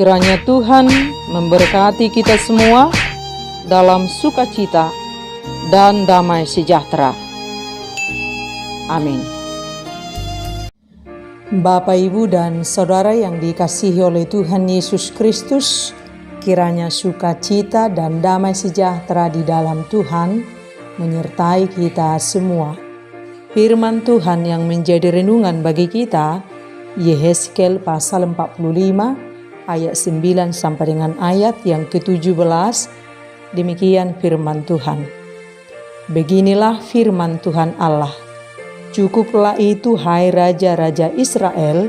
Kiranya Tuhan memberkati kita semua dalam sukacita dan damai sejahtera. Amin. Bapak, Ibu, dan Saudara yang dikasihi oleh Tuhan Yesus Kristus, kiranya sukacita dan damai sejahtera di dalam Tuhan menyertai kita semua. Firman Tuhan yang menjadi renungan bagi kita, Yehezkiel pasal 45, ayat 9 sampai dengan ayat yang ke-17, demikian firman Tuhan. Beginilah firman Tuhan Allah. Cukuplah itu, hai raja-raja Israel,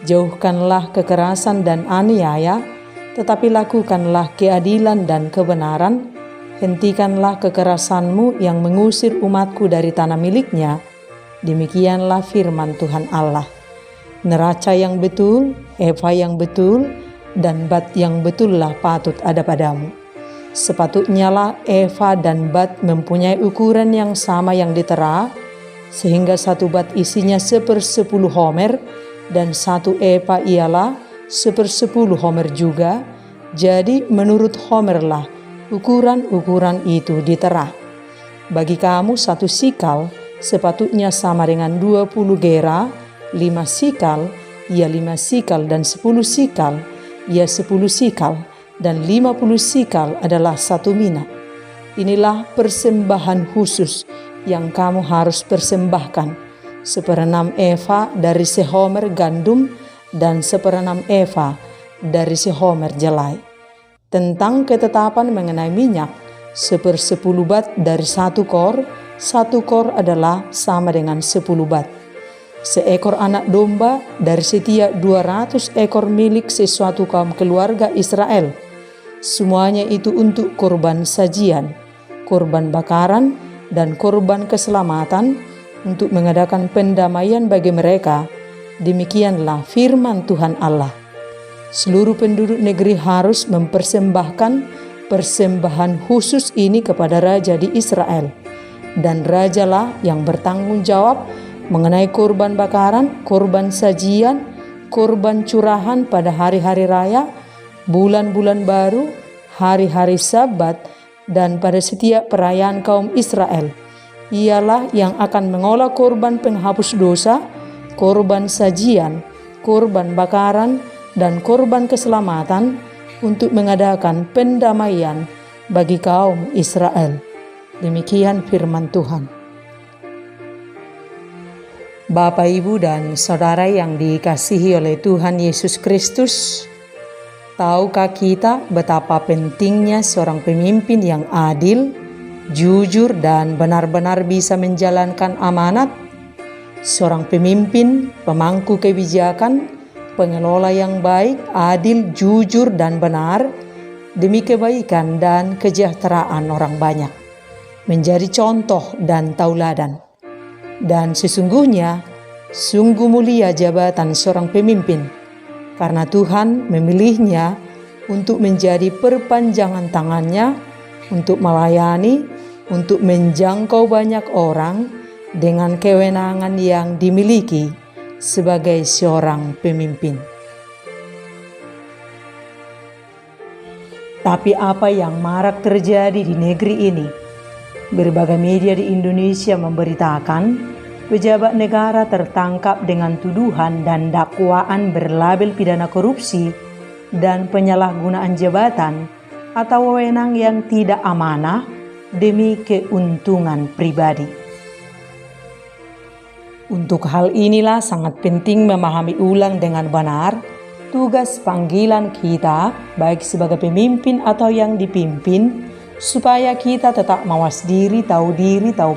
jauhkanlah kekerasan dan aniaya, tetapi lakukanlah keadilan dan kebenaran. Hentikanlah kekerasanmu yang mengusir umatku dari tanah miliknya. Demikianlah firman Tuhan Allah. Neraca yang betul, eva yang betul, dan bat yang betullah patut ada padamu. Sepatutnya lah eva dan bat mempunyai ukuran yang sama yang ditera, sehingga satu bat isinya 1/10 homer, dan satu eva ialah 1/10 homer juga. Jadi menurut homer lah ukuran-ukuran itu ditera. Bagi kamu 1 sikal sepatutnya sama dengan 20 gera, 5 sikal, ia 5 sikal, dan 10 sikal, ia 10 sikal, dan 50 sikal adalah 1 mina. Inilah persembahan khusus yang kamu harus persembahkan: 1/6 eva dari sehomer gandum dan 1/6 eva dari sehomer jelai. Tentang ketetapan mengenai minyak, 1/10 bat dari 1 kor adalah sama dengan 10 bat. Seekor anak domba dari setiap 200 ekor milik sesuatu kaum keluarga Israel. Semuanya itu untuk korban sajian, korban bakaran, dan korban keselamatan, untuk mengadakan pendamaian bagi mereka. Demikianlah firman Tuhan Allah. Seluruh penduduk negeri harus mempersembahkan persembahan khusus ini kepada raja di Israel, dan rajalah yang bertanggung jawab mengenai korban bakaran, korban sajian, korban curahan pada hari-hari raya, bulan-bulan baru, hari-hari Sabat, dan pada setiap perayaan kaum Israel. Ialah yang akan mengolah korban penghapus dosa, korban sajian, korban bakaran, dan korban keselamatan, untuk mengadakan pendamaian bagi kaum Israel. Demikian firman Tuhan. Bapak, Ibu, dan Saudara yang dikasihi oleh Tuhan Yesus Kristus, tahukah kita betapa pentingnya seorang pemimpin yang adil, jujur, dan benar-benar bisa menjalankan amanat? Seorang pemimpin, pemangku kebijakan, pengelola yang baik, adil, jujur, dan benar demi kebaikan dan kesejahteraan orang banyak, menjadi contoh dan tauladan. Dan sesungguhnya sungguh mulia jabatan seorang pemimpin, karena Tuhan memilihnya untuk menjadi perpanjangan tangannya, untuk melayani, untuk menjangkau banyak orang dengan kewenangan yang dimiliki sebagai seorang pemimpin. Tapi apa yang marak terjadi di negeri ini? Berbagai media di Indonesia memberitakan pejabat negara tertangkap dengan tuduhan dan dakwaan berlabel pidana korupsi dan penyalahgunaan jabatan atau wewenang yang tidak amanah demi keuntungan pribadi. Untuk hal inilah sangat penting memahami ulang dengan benar tugas panggilan kita, baik sebagai pemimpin atau yang dipimpin, supaya kita tetap mawas diri, tahu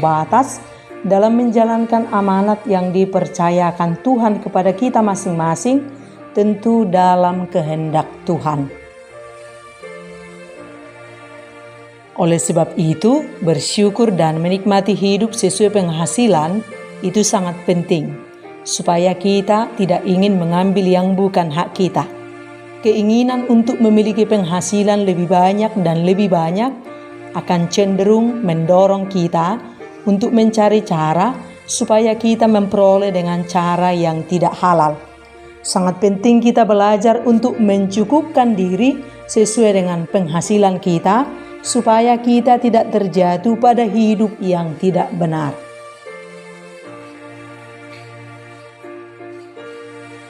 batas dalam menjalankan amanat yang dipercayakan Tuhan kepada kita masing-masing, tentu dalam kehendak Tuhan. Oleh sebab itu, bersyukur dan menikmati hidup sesuai penghasilan itu sangat penting, supaya kita tidak ingin mengambil yang bukan hak kita. Keinginan untuk memiliki penghasilan lebih banyak dan lebih banyak akan cenderung mendorong kita untuk mencari cara supaya kita memperoleh dengan cara yang tidak halal. Sangat penting kita belajar untuk mencukupkan diri sesuai dengan penghasilan kita, supaya kita tidak terjatuh pada hidup yang tidak benar.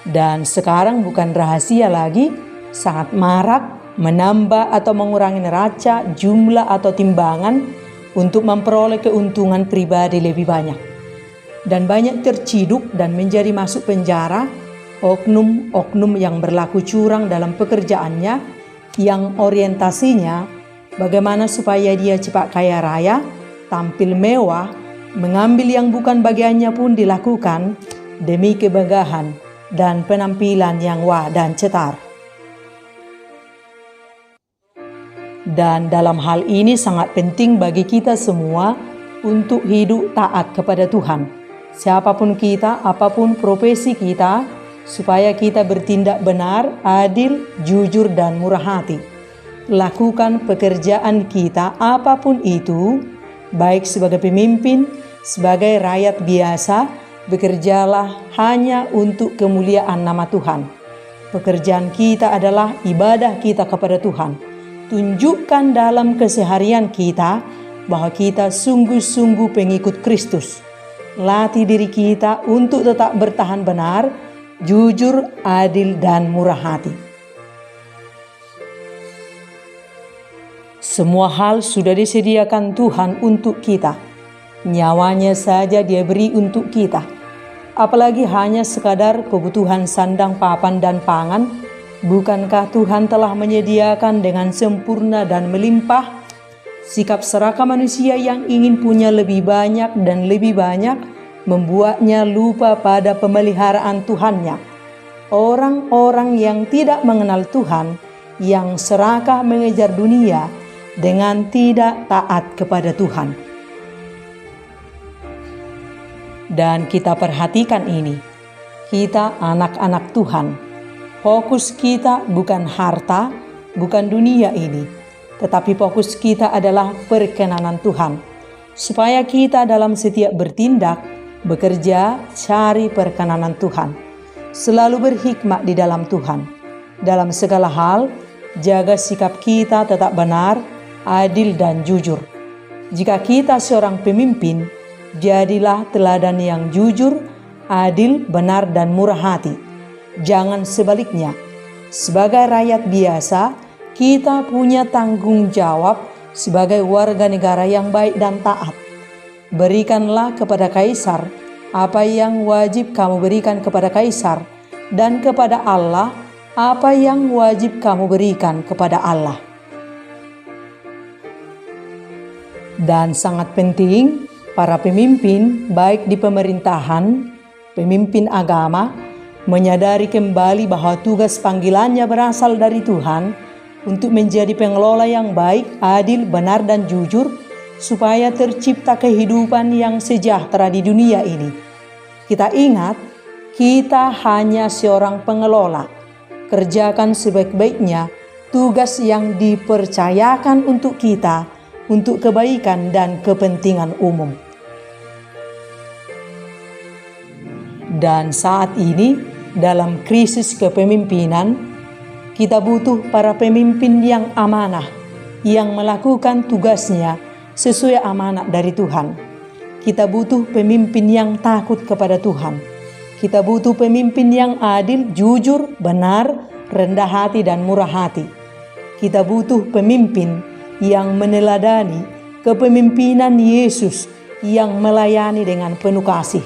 Dan sekarang bukan rahasia lagi, sangat marak menambah atau mengurangi neraca, jumlah atau timbangan untuk memperoleh keuntungan pribadi lebih banyak. Dan banyak terciduk dan menjadi masuk penjara oknum-oknum yang berlaku curang dalam pekerjaannya, yang orientasinya bagaimana supaya dia cepat kaya raya, tampil mewah, mengambil yang bukan bagiannya pun dilakukan demi kemegahan dan penampilan yang wah dan cetar. Dan dalam hal ini sangat penting bagi kita semua untuk hidup taat kepada Tuhan. Siapapun kita, apapun profesi kita, supaya kita bertindak benar, adil, jujur, dan murah hati. Lakukan pekerjaan kita apapun itu, baik sebagai pemimpin, sebagai rakyat biasa, bekerjalah hanya untuk kemuliaan nama Tuhan. Pekerjaan kita adalah ibadah kita kepada Tuhan. Tunjukkan dalam keseharian kita bahwa kita sungguh-sungguh pengikut Kristus. Latih diri kita untuk tetap bertahan benar, jujur, adil, dan murah hati. Semua hal sudah disediakan Tuhan untuk kita. Nyawanya saja Dia beri untuk kita. Apalagi hanya sekadar kebutuhan sandang, papan, dan pangan. Bukankah Tuhan telah menyediakan dengan sempurna dan melimpah? Sikap serakah manusia yang ingin punya lebih banyak dan lebih banyak membuatnya lupa pada pemeliharaan Tuhannya. Orang-orang yang tidak mengenal Tuhan, yang serakah mengejar dunia dengan tidak taat kepada Tuhan. Dan kita perhatikan ini, kita anak-anak Tuhan. Fokus kita bukan harta, bukan dunia ini, tetapi fokus kita adalah perkenanan Tuhan. Supaya kita dalam setiap bertindak, bekerja, cari perkenanan Tuhan. Selalu berhikmat di dalam Tuhan. Dalam segala hal, jaga sikap kita tetap benar, adil, dan jujur. Jika kita seorang pemimpin, jadilah teladan yang jujur, adil, benar, dan murah hati. Jangan sebaliknya. Sebagai rakyat biasa, kita punya tanggung jawab sebagai warga negara yang baik dan taat. Berikanlah kepada Kaisar apa yang wajib kamu berikan kepada Kaisar, dan kepada Allah apa yang wajib kamu berikan kepada Allah. Dan sangat penting, para pemimpin, baik di pemerintahan, pemimpin agama, menyadari kembali bahwa tugas panggilannya berasal dari Tuhan untuk menjadi pengelola yang baik, adil, benar, dan jujur, supaya tercipta kehidupan yang sejahtera di dunia ini. Kita ingat, kita hanya seorang pengelola. Kerjakan sebaik-baiknya tugas yang dipercayakan untuk kita, untuk kebaikan dan kepentingan umum. Dan saat ini, dalam krisis kepemimpinan, kita butuh para pemimpin yang amanah, yang melakukan tugasnya sesuai amanat dari Tuhan. Kita butuh pemimpin yang takut kepada Tuhan. Kita butuh pemimpin yang adil, jujur, benar, rendah hati, dan murah hati. Kita butuh pemimpin yang meneladani kepemimpinan Yesus yang melayani dengan penuh kasih.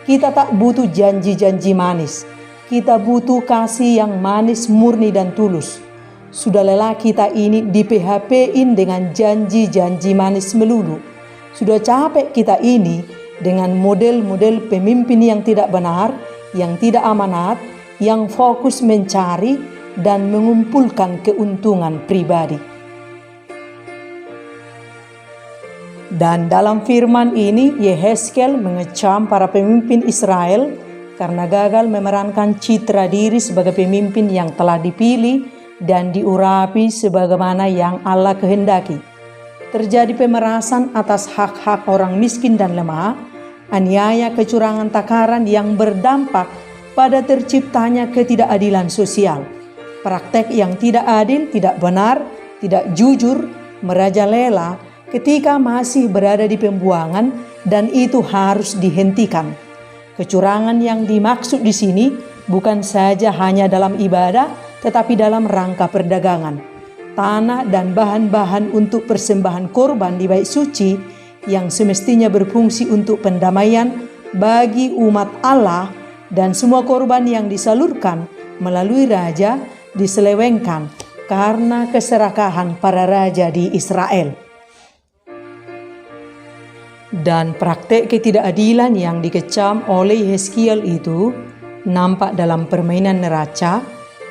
Kita tak butuh janji-janji manis. Kita butuh kasih yang manis, murni, dan tulus. Sudah lelah kita ini di PHP-in dengan janji-janji manis melulu. Sudah capek kita ini dengan model-model pemimpin yang tidak benar, yang tidak amanat, yang fokus mencari dan mengumpulkan keuntungan pribadi. Dan dalam firman ini, Yehezkel mengecam para pemimpin Israel karena gagal memerankan citra diri sebagai pemimpin yang telah dipilih dan diurapi sebagaimana yang Allah kehendaki. Terjadi pemerasan atas hak-hak orang miskin dan lemah, aniaya, kecurangan, takaran yang berdampak pada terciptanya ketidakadilan sosial. Praktek yang tidak adil, tidak benar, tidak jujur, merajalela ketika masih berada di pembuangan, dan itu harus dihentikan. Kecurangan yang dimaksud di sini bukan saja hanya dalam ibadah, tetapi dalam rangka perdagangan. Tanah dan bahan-bahan untuk persembahan korban di bait suci yang semestinya berfungsi untuk pendamaian bagi umat Allah, dan semua korban yang disalurkan melalui raja diselewengkan karena keserakahan para raja di Israel. Dan praktek ketidakadilan yang dikecam oleh Yeskiel itu nampak dalam permainan neraca.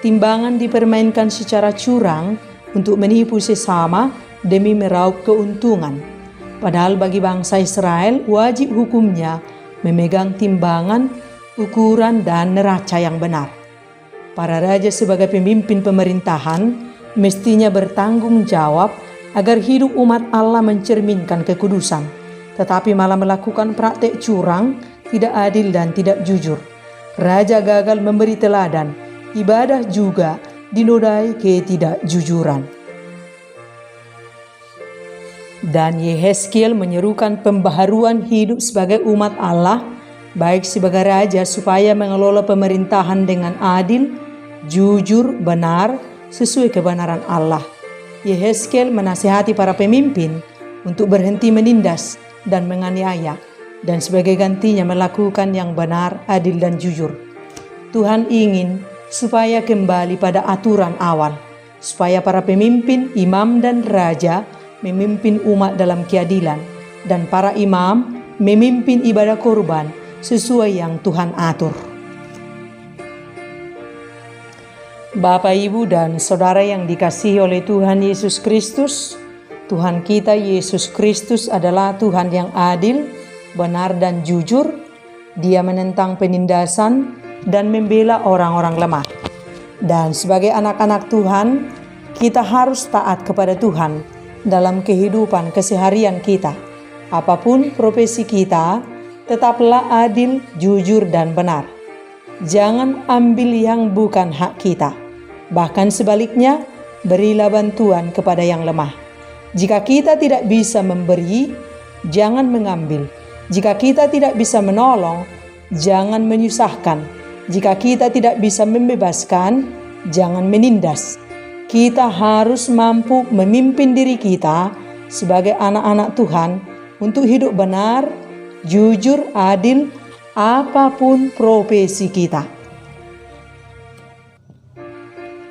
Timbangan dipermainkan secara curang untuk menipu sesama demi meraup keuntungan. Padahal bagi bangsa Israel wajib hukumnya memegang timbangan, ukuran, dan neraca yang benar. Para raja sebagai pemimpin pemerintahan mestinya bertanggung jawab agar hidup umat Allah mencerminkan kekudusan, tetapi malah melakukan praktek curang, tidak adil, dan tidak jujur. Raja gagal memberi teladan, ibadah juga dinodai ketidakjujuran. Dan Yehezkiel menyerukan pembaharuan hidup sebagai umat Allah, baik sebagai raja supaya mengelola pemerintahan dengan adil, jujur, benar, sesuai kebenaran Allah. Yehezkiel menasihati para pemimpin untuk berhenti menindas dan menganiaya, dan sebagai gantinya melakukan yang benar, adil, dan jujur. Tuhan ingin supaya kembali pada aturan awal, supaya para pemimpin, imam, dan raja memimpin umat dalam keadilan, dan para imam memimpin ibadah korban sesuai yang Tuhan atur. Bapak, Ibu, dan Saudara yang dikasihi oleh Tuhan Yesus Kristus, Tuhan kita Yesus Kristus adalah Tuhan yang adil, benar, dan jujur. Dia menentang penindasan dan membela orang-orang lemah. Dan sebagai anak-anak Tuhan, kita harus taat kepada Tuhan dalam kehidupan keseharian kita. Apapun profesi kita, tetaplah adil, jujur, dan benar. Jangan ambil yang bukan hak kita. Bahkan sebaliknya, berilah bantuan kepada yang lemah. Jika kita tidak bisa memberi, jangan mengambil. Jika kita tidak bisa menolong, jangan menyusahkan. Jika kita tidak bisa membebaskan, jangan menindas. Kita harus mampu memimpin diri kita sebagai anak-anak Tuhan untuk hidup benar, jujur, adil, apapun profesi kita.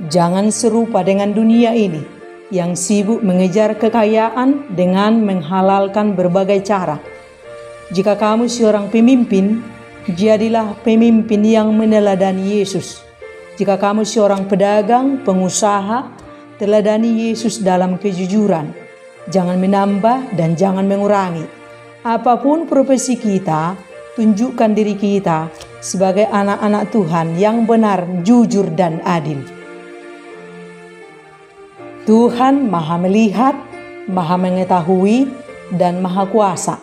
Jangan serupa dengan dunia ini yang sibuk mengejar kekayaan dengan menghalalkan berbagai cara. Jika kamu seorang pemimpin, jadilah pemimpin yang meneladani Yesus. Jika kamu seorang pedagang, pengusaha, teladani Yesus dalam kejujuran. Jangan menambah dan jangan mengurangi. Apapun profesi kita, tunjukkan diri kita sebagai anak-anak Tuhan yang benar, jujur, dan adil. Tuhan Maha Melihat, Maha Mengetahui, dan Maha Kuasa.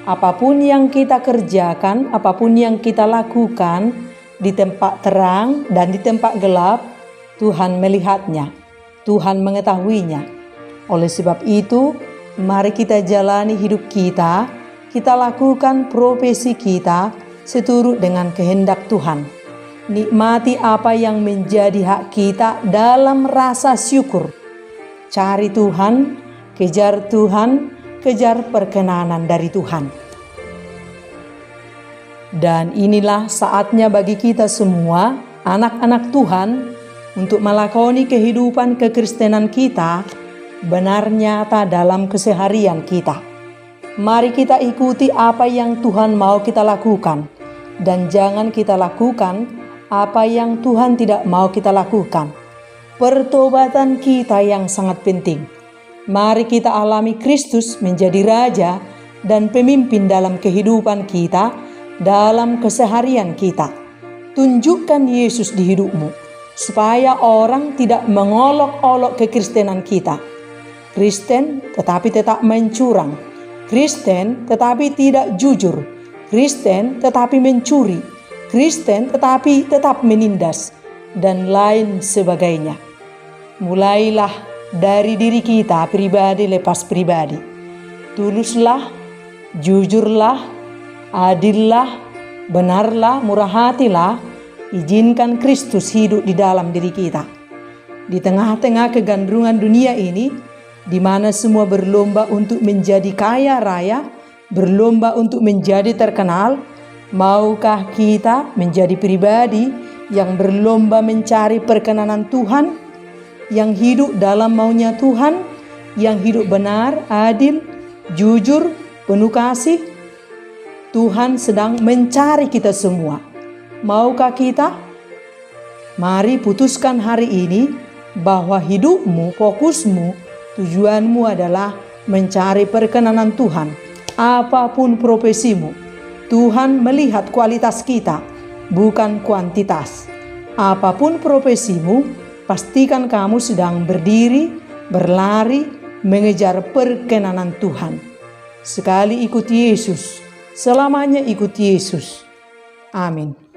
Apapun yang kita kerjakan, apapun yang kita lakukan, di tempat terang dan di tempat gelap, Tuhan melihatnya, Tuhan mengetahuinya. Oleh sebab itu, mari kita jalani hidup kita lakukan profesi kita seturut dengan kehendak Tuhan. Nikmati apa yang menjadi hak kita dalam rasa syukur. Cari Tuhan, kejar perkenanan dari Tuhan. Dan inilah saatnya bagi kita semua, anak-anak Tuhan, untuk melakoni kehidupan kekristenan kita benar nyata dalam keseharian kita. Mari kita ikuti apa yang Tuhan mau kita lakukan, dan jangan kita lakukan apa yang Tuhan tidak mau kita lakukan. Pertobatan kita yang sangat penting. Mari kita alami Kristus menjadi Raja dan pemimpin dalam kehidupan kita, dalam keseharian kita. Tunjukkan Yesus di hidupmu, supaya orang tidak mengolok-olok kekristenan kita. Kristen tetapi tetap mencurang. Kristen tetapi tidak jujur. Kristen tetapi mencuri. Kristen tetapi tetap menindas, dan lain sebagainya. Mulailah dari diri kita pribadi lepas pribadi. Tuluslah, jujurlah, adillah, benarlah, murah hatilah. Izinkan Kristus hidup di dalam diri kita. Di tengah-tengah kegandrungan dunia ini, di mana semua berlomba untuk menjadi kaya raya, berlomba untuk menjadi terkenal, maukah kita menjadi pribadi yang berlomba mencari perkenanan Tuhan, yang hidup dalam maunya Tuhan, yang hidup benar, adil, jujur, penuh kasih? Tuhan sedang mencari kita semua. Maukah kita? Mari putuskan hari ini bahwa hidupmu, fokusmu, tujuanmu adalah mencari perkenanan Tuhan. Apapun profesimu, Tuhan melihat kualitas kita, bukan kuantitas. Apapun profesimu, pastikan kamu sedang berdiri, berlari, mengejar perkenanan Tuhan. Sekali ikut Yesus, selamanya ikut Yesus. Amin.